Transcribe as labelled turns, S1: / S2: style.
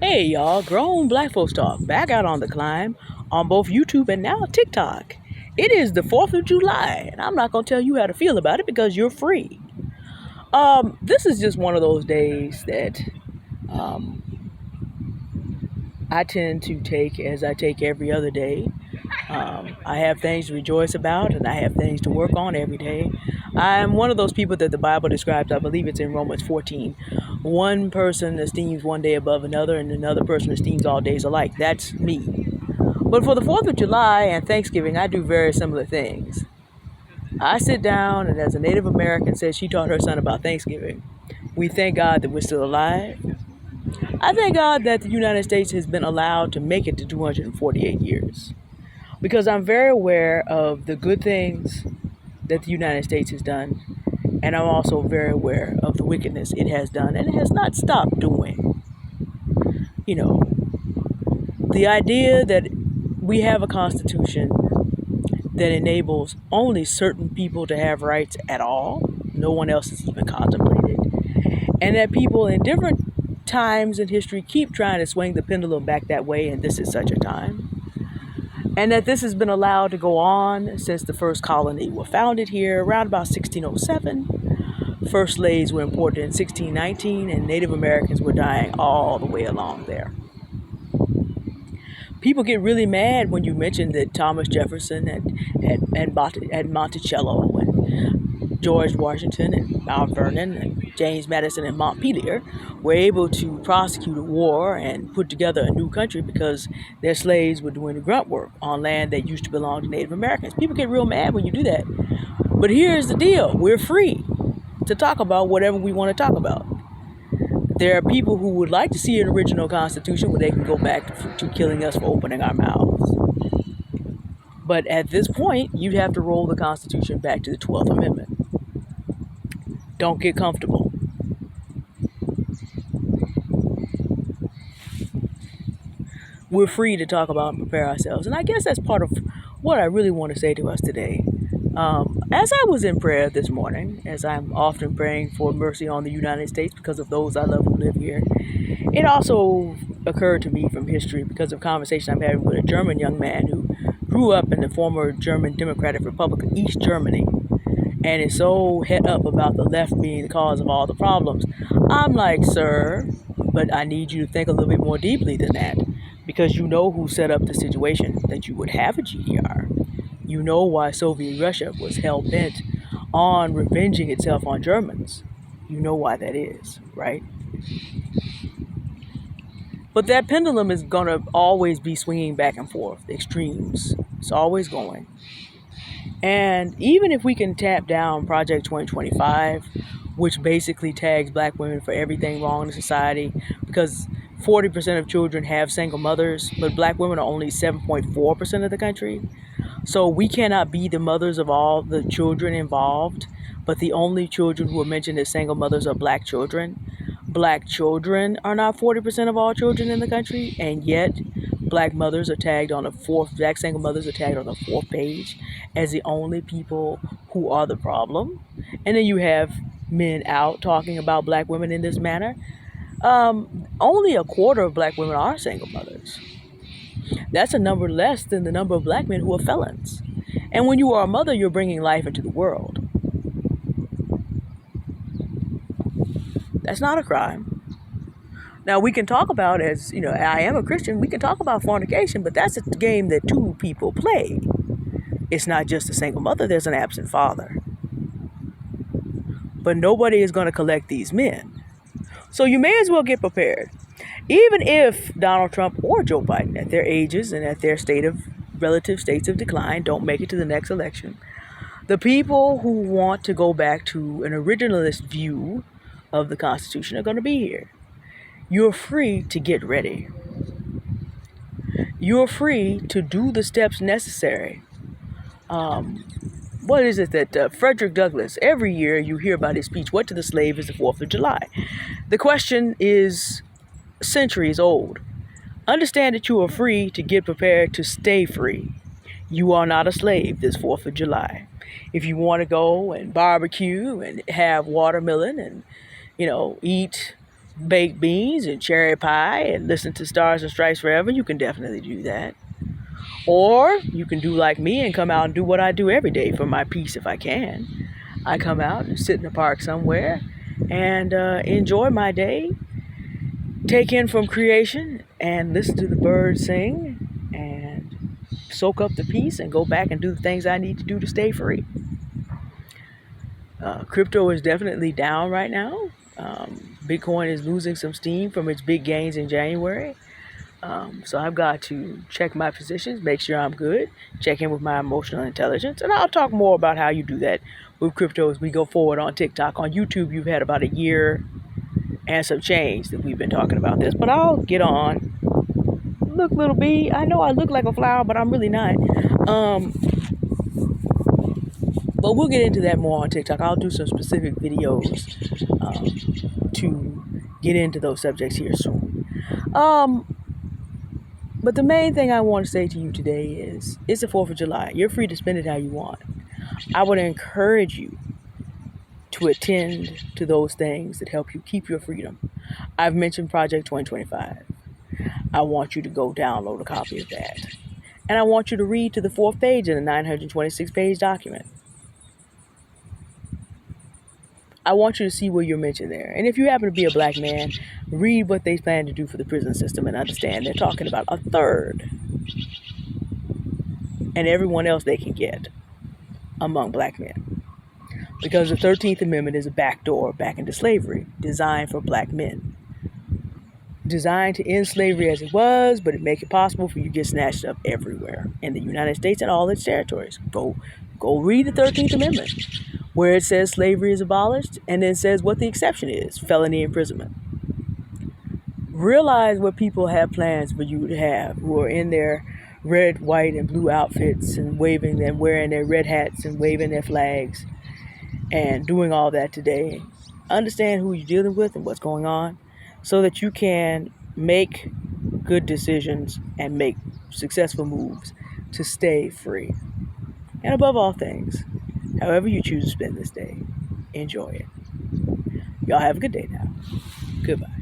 S1: Hey y'all, Grown Black Folks Talk back out on the climb on both YouTube and now TikTok. It is the 4th of July, and I'm not going to tell you how to feel about it because you're free. This is just one of those days that um, I tend to take as I take every other day. I have things to rejoice about and I have things to work on every day. I'm one of those people that the Bible describes, I believe it's in Romans 14. One person esteems one day above another and another person esteems all days alike. That's me. But for the 4th of July and Thanksgiving, I do very similar things. I sit down, and as a Native American said she taught her son about Thanksgiving, we thank God that we're still alive. I thank God that the United States has been allowed to make it to 248 years because I'm very aware of the good things that the United States has done, and I'm also very aware of the wickedness it has done and it has not stopped doing. You know, the idea that we have a constitution that enables only certain people to have rights at all, no one else is even contemplated, and that people in different times in history keep trying to swing the pendulum back that way, and this is such a time. And that this has been allowed to go on since the first colony were founded here around about 1607. First slaves were imported in 1619, and Native Americans were dying all the way along there. People get really mad when you mention that Thomas Jefferson and Monticello and George Washington and Mount Vernon and James Madison and Montpelier were able to prosecute a war and put together a new country because their slaves were doing the grunt work on land that used to belong to Native Americans. People get real mad when you do that. But here's the deal. We're free to talk about whatever we want to talk about. There are people who would like to see an original constitution where they can go back to killing us for opening our mouths. But at this point, you'd have to roll the Constitution back to the 12th Amendment. Don't get comfortable. We're free to talk about and prepare ourselves. And I guess that's part of what I really want to say to us today. As I was in prayer this morning, as I'm often praying for mercy on the United States because of those I love who live here, it also occurred to me from history because of conversation I'm having with a German young man who grew up in the former German Democratic Republic of East Germany and is so het up about the left being the cause of all the problems. I'm like, sir, but I need you to think a little bit more deeply than that because you know who set up the situation that you would have a GDR. You know why Soviet Russia was hell-bent on revenging itself on Germans. You know why that is, right? But that pendulum is going to always be swinging back and forth, the extremes. It's always going. And even if we can tap down Project 2025, which basically tags black women for everything wrong in society, because 40% of children have single mothers, but black women are only 7.4% of the country. So we cannot be the mothers of all the children involved, but the only children who are mentioned as single mothers are black children. Black children are not 40% of all children in the country, and yet black mothers are tagged on the fourth, black single mothers are tagged on the 4th page as the only people who are the problem. And then you have men out talking about black women in this manner. Only a quarter of black women are single mothers. That's a number less than the number of black men who are felons. And when you are a mother, you're bringing life into the world. That's not a crime. Now, we can talk about, as you know, I am a Christian, we can talk about fornication, but that's a game that two people play. It's not just a single mother, there's an absent father. But nobody is going to collect these men. So you may as well get prepared. Even if Donald Trump or Joe Biden, at their ages and at their relative states of decline, don't make it to the next election, the people who want to go back to an originalist view of the Constitution are going to be here. You're free to get ready. You're free to do the steps necessary. What is it that Frederick Douglass, every year you hear about his speech, What to the Slave is the 4th of July. The question is centuries old. Understand that you are free to get prepared to stay free. You are not a slave this 4th of July. If you want to go and barbecue and have watermelon and, eat baked beans and cherry pie and listen to Stars and Stripes Forever, you can definitely do that. Or you can do like me and come out and do what I do every day for my peace if I can. I come out and sit in the park somewhere and enjoy my day, take in from creation and listen to the birds sing and soak up the peace and go back and do the things I need to do to stay free. Crypto is definitely down right now. Bitcoin is losing some steam from its big gains in January. So I've got to check my positions, make sure I'm good, check in with my emotional intelligence, and I'll talk more about how you do that with crypto as we go forward on TikTok. On YouTube, you've had about a year and some change that we've been talking about this, but I'll get on. Look, little bee, I know I look like a flower, but I'm really not. But we'll get into that more on TikTok. I'll do some specific videos to get into those subjects here soon. But the main thing I want to say to you today is it's the 4th of July. You're free to spend it how you want. I would encourage you to attend to those things that help you keep your freedom. I've mentioned Project 2025. I want you to go download a copy of that. And I want you to read to the 4th page in the 926-page document. I want you to see where you're mentioned there. And if you happen to be a black man, read what they plan to do for the prison system and understand they're talking about a third and everyone else they can get among black men. Because the 13th Amendment is a backdoor back into slavery designed for black men. Designed to end slavery as it was, but it make it possible for you to get snatched up everywhere in the United States and all its territories. Go read the 13th Amendment, where it says slavery is abolished and then says what the exception is, felony imprisonment. Realize what people have plans for you to have who are in their red, white, and blue outfits and waving and wearing their red hats and waving their flags and doing all that today. Understand who you're dealing with and what's going on so that you can make good decisions and make successful moves to stay free. And above all things, however you choose to spend this day, enjoy it. Y'all have a good day now. Goodbye.